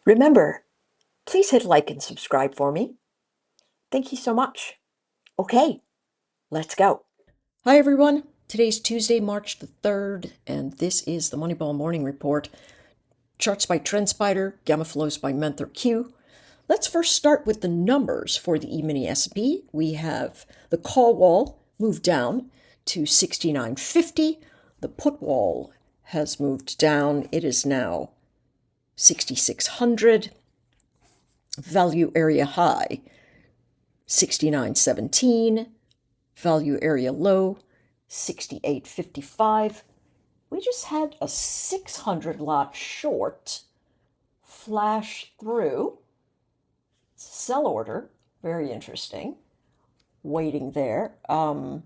Remember, please hit like and subscribe for me. Thank you so much. Okay, let's go. Hi, everyone. Today's Tuesday, March the 3rd, and this is the Moneyball Morning Report. Charts by TrendSpider, Gamma Flows by Menther Q. Let's first start with the numbers for the E-mini S&P. We have the call wall moved down to 69.50. The put wall has moved down. It is now 6,600. Value area high, 69.17. Value area low, 68.55. We just had a 600 lot short flash through. Sell order, very interesting. Waiting there. A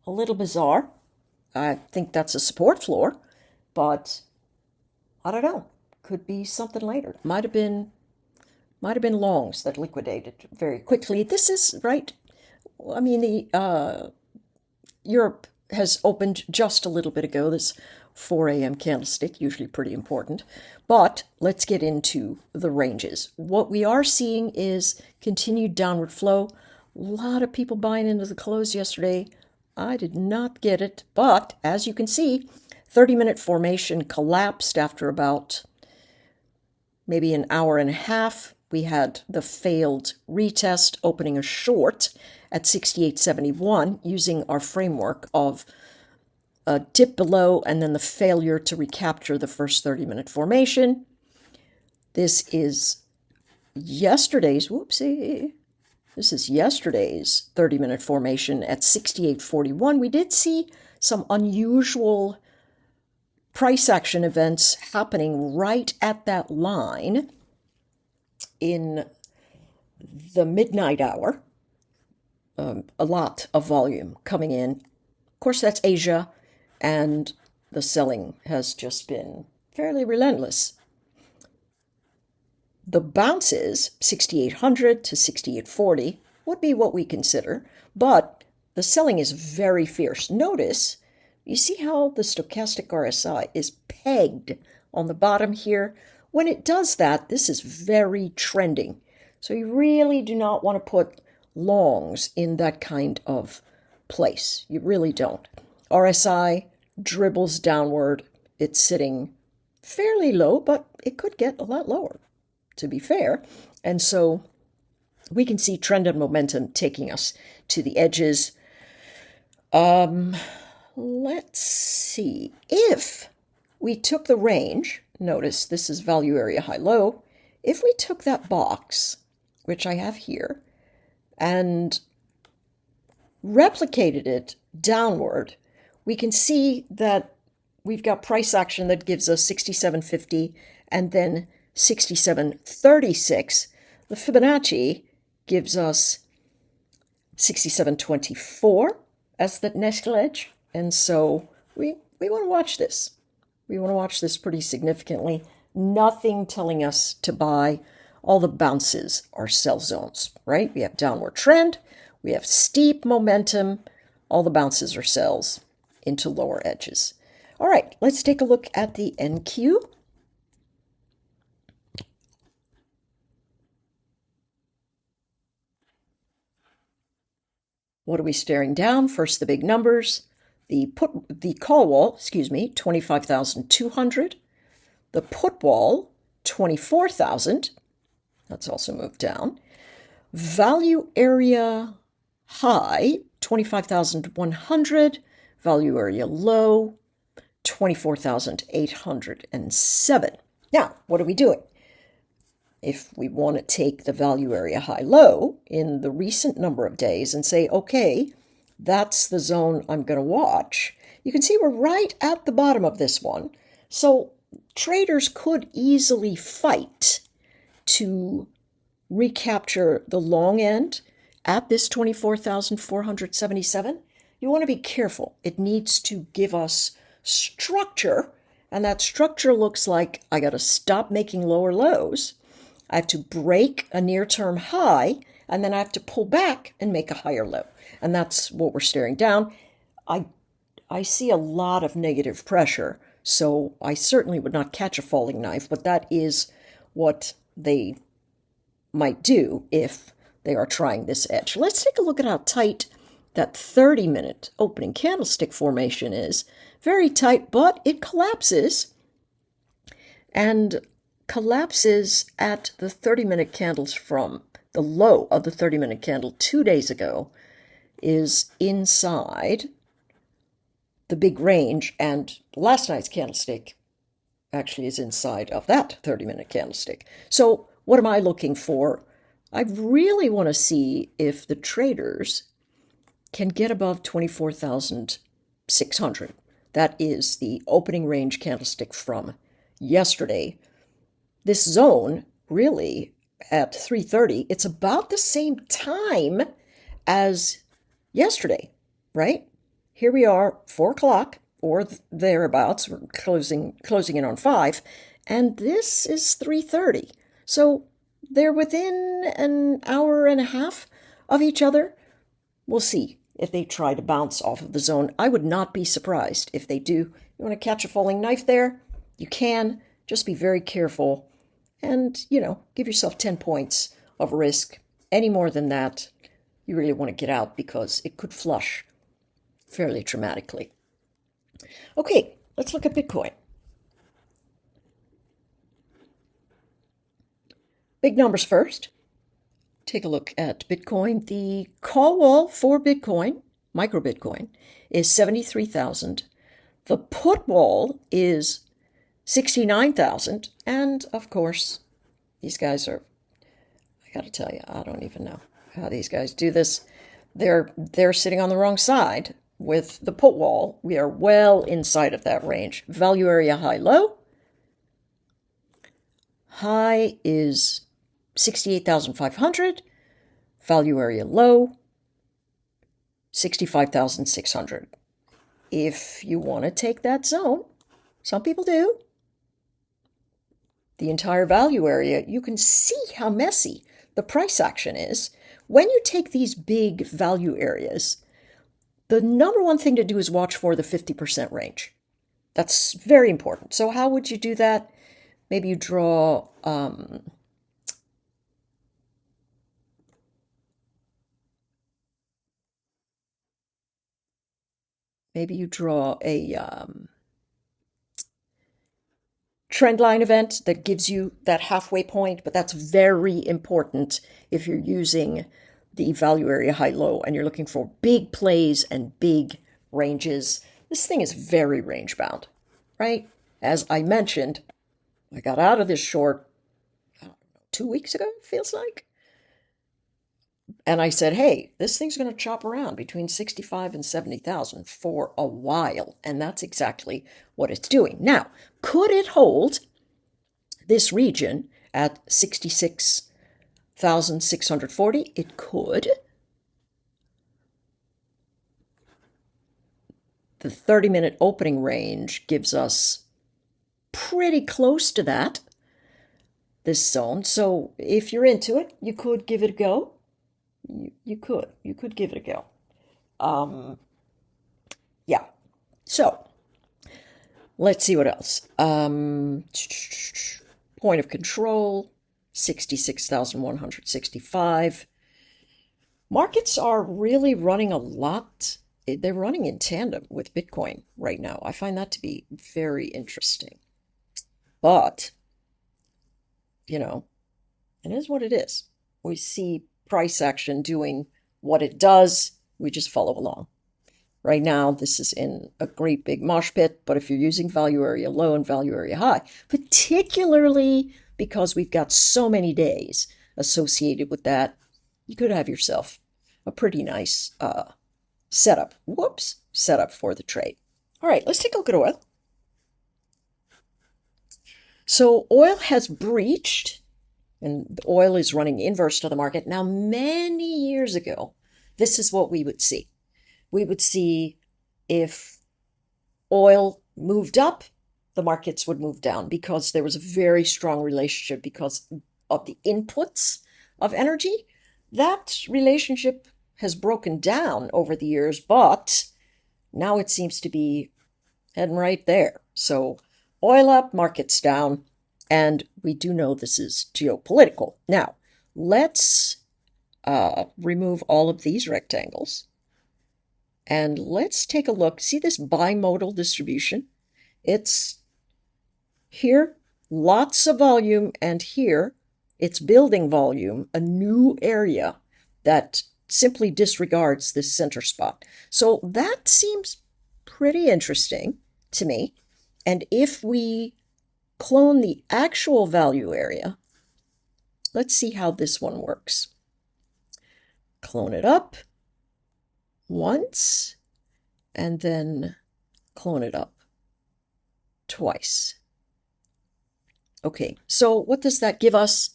little bizarre. I think that's a support floor, but I don't know. Could be something later. Might have been longs that liquidated very quickly. This is right. I mean, the Europe has opened just a little bit ago. This 4 a.m. candlestick, usually pretty important. But let's get into the ranges. What we are seeing is continued downward flow. A lot of people buying into the close yesterday. I did not get it, but as you can see, 30-minute formation collapsed after about maybe an hour and a half. We had the failed retest opening a short at 68.71 using our framework of a dip below and then the failure to recapture the first 30-minute formation. This is yesterday's, this is yesterday's 30-minute formation at 68.41. We did see some unusual price action events happening right at that line in the midnight hour. A lot of volume coming in. Of course, that's Asia, and the selling has just been fairly relentless. The bounces, 6,800 to 6,840, would be what we consider, but the selling is very fierce. Notice, you see how the Stochastic RSI is pegged on the bottom here? When it does that, this is very trending. So you really do not want to put longs in that kind of place. You really don't. RSI dribbles downward. It's sitting fairly low, but it could get a lot lower, to be fair. And so we can see trend and momentum taking us to the edges. Let's see. If we took the range, notice this is value area high-low. If we took that box, which I have here, and replicated it downward, we can see that we've got price action that gives us 67.50 and then 67.36. The Fibonacci gives us 67.24 as the next edge. And so we want to watch this. We want to watch this pretty significantly. Nothing telling us to buy. All the bounces are sell zones, right? We have downward trend. We have steep momentum. All the bounces are sells into lower edges. All right, let's take a look at the NQ. What are we staring down? First, the big numbers. The call wall, 25,200. The put wall, 24,000. That's also moved down. Value area high, 25,100. Value area low, 24,807. Now, what are we doing? If we want to take the value area high-low in the recent number of days and say, okay, that's the zone I'm going to watch, you can see we're right at the bottom of this one. So traders could easily fight to recapture the long end at this 24,477. You want to be careful. It needs to give us structure, and that structure looks like I got to stop making lower lows. I have to break a near-term high, and then I have to pull back and make a higher low. And that's what we're staring down. I see a lot of negative pressure So I certainly would not catch a falling knife, but that is what they might do if they are trying this edge. Let's take a look at how tight that 30-minute opening candlestick formation is. Very tight, but it collapses, and collapses at the 30-minute candles from the low of the 30-minute candle 2 days ago is inside the big range, and last night's candlestick actually is inside of that 30-minute candlestick. So what am I looking for? I really want to see if the traders can get above 24,600. That is the opening range candlestick from yesterday. This zone, really, at 3:30, it's about the same time as yesterday, right? Here we are, 4 o'clock or thereabouts. We're closing in on 5, and this is 3:30. So they're within an hour and a half of each other. We'll see if they try to bounce off of the zone. I would not be surprised if they do. You want to catch a falling knife there? You can. Just be very careful and, give yourself 10 points of risk. Any more than that, you really want to get out because it could flush fairly dramatically. Okay, let's look at Bitcoin. Big numbers first. Take a look at Bitcoin. The call wall for Bitcoin, micro Bitcoin, is 73,000. The put wall is 69,000. And of course, these guys are, I got to tell you, I don't even know how these guys do this. They're sitting on the wrong side with the put wall. We are well inside of that range. Value area high low. High is 68,500. Value area low, 65,600. If you want to take that zone, some people do, the entire value area, you can see how messy the price action is. When you take these big value areas, the number one thing to do is watch for the 50% range. That's very important. So how would you do that? Maybe you draw a trend line event that gives you that halfway point, but that's very important if you're using the value area high low and you're looking for big plays and big ranges. This thing is very range bound, right? As I mentioned, I got out of this short 2 weeks ago, it feels like. And I said, hey, this thing's going to chop around between 65 and 70,000 for a while. And that's exactly what it's doing. Now, could it hold this region at 66,640? It could. The 30-minute opening range gives us pretty close to that, this zone. So if you're into it, you could give it a go. You could give it a go. Yeah. So let's see what else. Point of control, 66,165. Markets are really running a lot. They're running in tandem with Bitcoin right now. I find that to be very interesting. But, it is what it is. We see price action doing what it does. We just follow along. Right now, this is in a great big mosh pit, but if you're using value area low and value area high, particularly because we've got so many days associated with that, you could have yourself a pretty nice setup for the trade. All right, let's take a look at oil. So oil has breached, and the oil is running inverse to the market. Now, many years ago, this is what we would see. We would see if oil moved up, the markets would move down because there was a very strong relationship because of the inputs of energy. That relationship has broken down over the years, but now it seems to be heading right there. So oil up, markets down, and we do know this is geopolitical. Now, let's remove all of these rectangles. And let's take a look. See this bimodal distribution? It's here, lots of volume, and here, it's building volume, a new area that simply disregards this center spot. So that seems pretty interesting to me. And if we clone the actual value area, let's see how this one works. Clone it up once, and then clone it up twice. Okay, so what does that give us?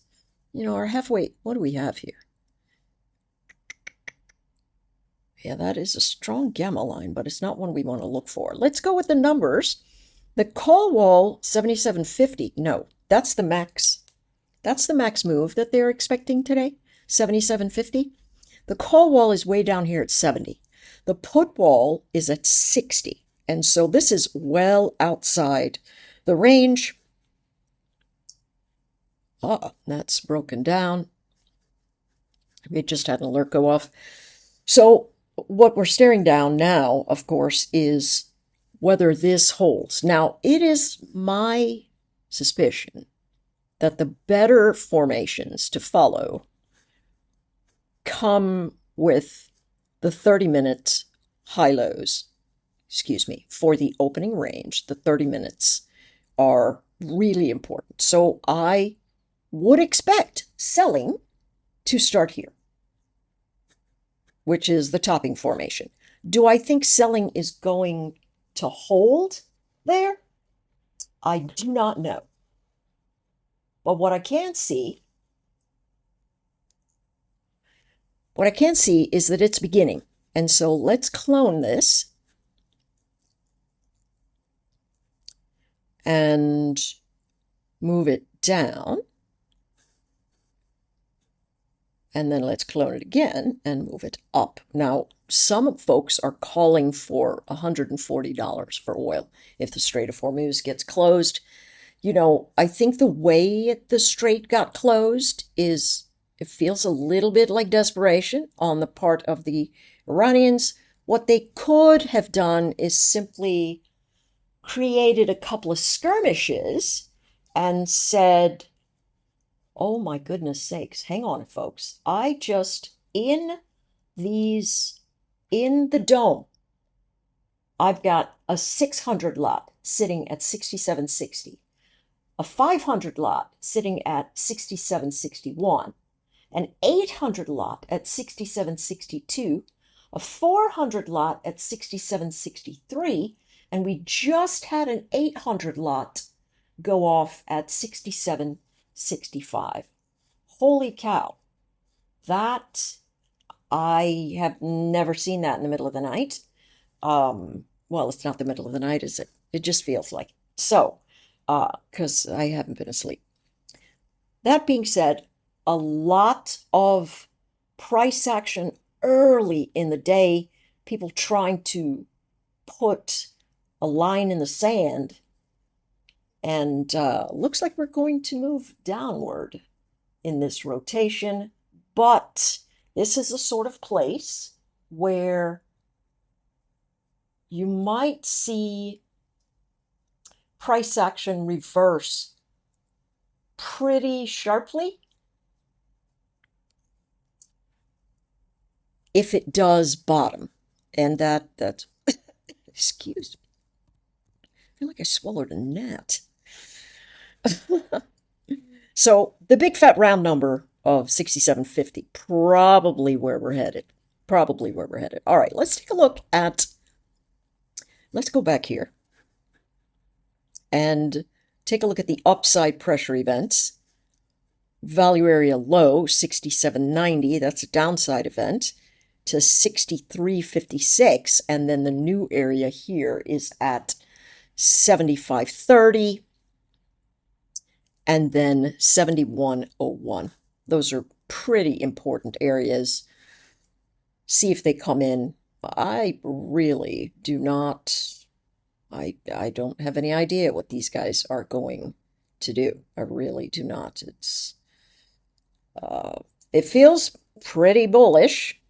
Our halfway, what do we have here? Yeah, that is a strong gamma line, but it's not one we want to look for. Let's go with the numbers. The call wall, 77.50. No, that's the max. That's the max move that they're expecting today, 77.50. The call wall is way down here at 70. The put wall is at 60. And so this is well outside the range. That's broken down. We just had an alert go off. So what we're staring down now, of course, is whether this holds. Now, it is my suspicion that the better formations to follow come with the 30-minute high-lows, for the opening range. The 30 minutes are really important. So I would expect selling to start here, which is the topping formation. Do I think selling is going to hold there? I do not know. But what I can see is that it's beginning. And so let's clone this and move it down. And then let's clone it again and move it up. Now, some folks are calling for $140 for oil if the Strait of Hormuz gets closed. I think the way the strait got closed is, it feels a little bit like desperation on the part of the Iranians. What they could have done is simply created a couple of skirmishes and said, oh my goodness sakes, hang on, folks. In the dome, I've got a 600 lot sitting at 67.60, a 500 lot sitting at 67.61, an 800 lot at 67.62, a 400 lot at 67.63, and we just had an 800 lot go off at 67.65. Holy cow. That, I have never seen that in the middle of the night. Well, it's not the middle of the night, is it? It just feels like it. So, because I haven't been asleep. That being said, a lot of price action early in the day, people trying to put a line in the sand, and looks like we're going to move downward in this rotation, but this is a sort of place where you might see price action reverse pretty sharply if it does bottom. And that's excuse me. I feel like I swallowed a gnat. So the big fat round number of 67.50, probably where we're headed. All right, let's take a look at, let's go back here and take a look at the upside pressure events. Value area low, 67.90, that's a downside event, to 63.56, and then the new area here is at 75.30, and then 71.01. Those are pretty important areas. See if they come in. I I don't have any idea what these guys are going to do. I really do not. It feels pretty bullish,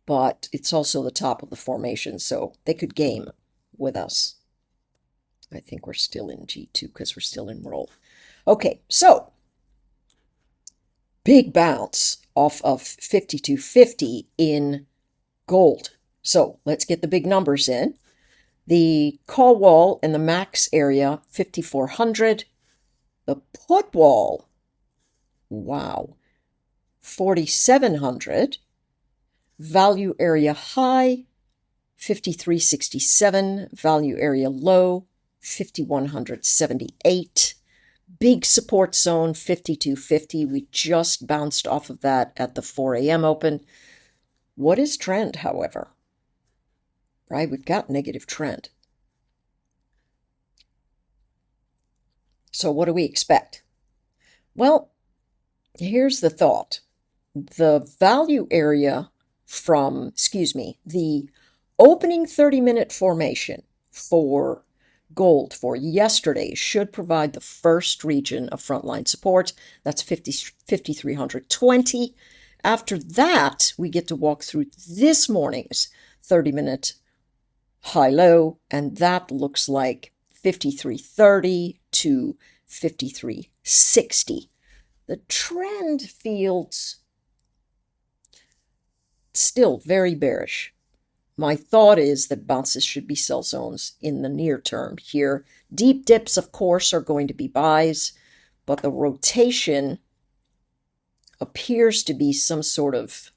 but it's also the top of the formation, so they could game with us. I think we're still in G2 because we're still in roll. Okay, so big bounce off of 52.50 in gold. So let's get the big numbers in. The call wall in the max area, 5,400. The put wall, wow, 4,700. Value area high, 5,367. Value area low, 5,178. Big support zone, 52.50. We just bounced off of that at the 4 a.m. open. What is trend, however? Right, we've got negative trend. So what do we expect? Well, here's the thought. The value area from, the opening 30-minute formation for gold for yesterday should provide the first region of frontline support. That's 5,320. After that, we get to walk through this morning's 30-minute high-low, and that looks like 5,330 to 5,360. The trend feels still very bearish. My thought is that bounces should be sell zones in the near term here. Deep dips, of course, are going to be buys, but the rotation appears to be some sort of,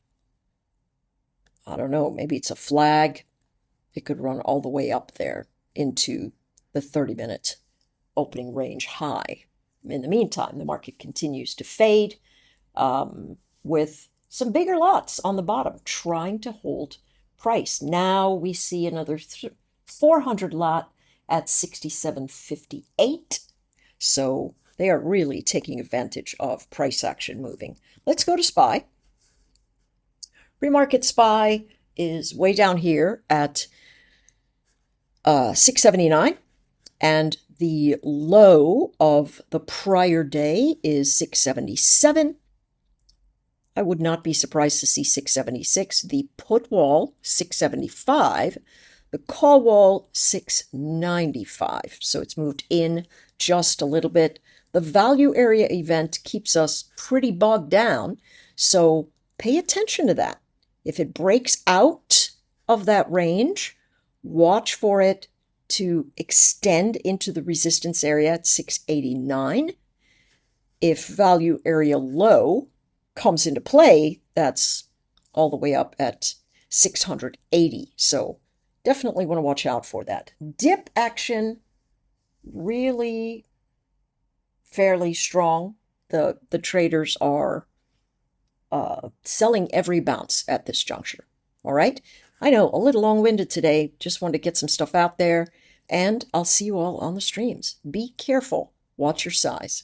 I don't know, maybe it's a flag. It could run all the way up there into the 30-minute opening range high. In the meantime, the market continues to fade with some bigger lots on the bottom trying to hold price. Now we see another 400 lot at 67.58. So they are really taking advantage of price action moving. Let's go to SPY. Remarket SPY is way down here at 679, and the low of the prior day is 677. I would not be surprised to see 676. The put wall, 675. The call wall, 695. So it's moved in just a little bit. The value area event keeps us pretty bogged down, so pay attention to that. If it breaks out of that range, watch for it to extend into the resistance area at 689. If value area low comes into play, that's all the way up at 680. So definitely want to watch out for that. Dip action, really fairly strong. The traders are selling every bounce at this juncture. All right. I know, a little long-winded today. Just wanted to get some stuff out there. And I'll see you all on the streams. Be careful. Watch your size.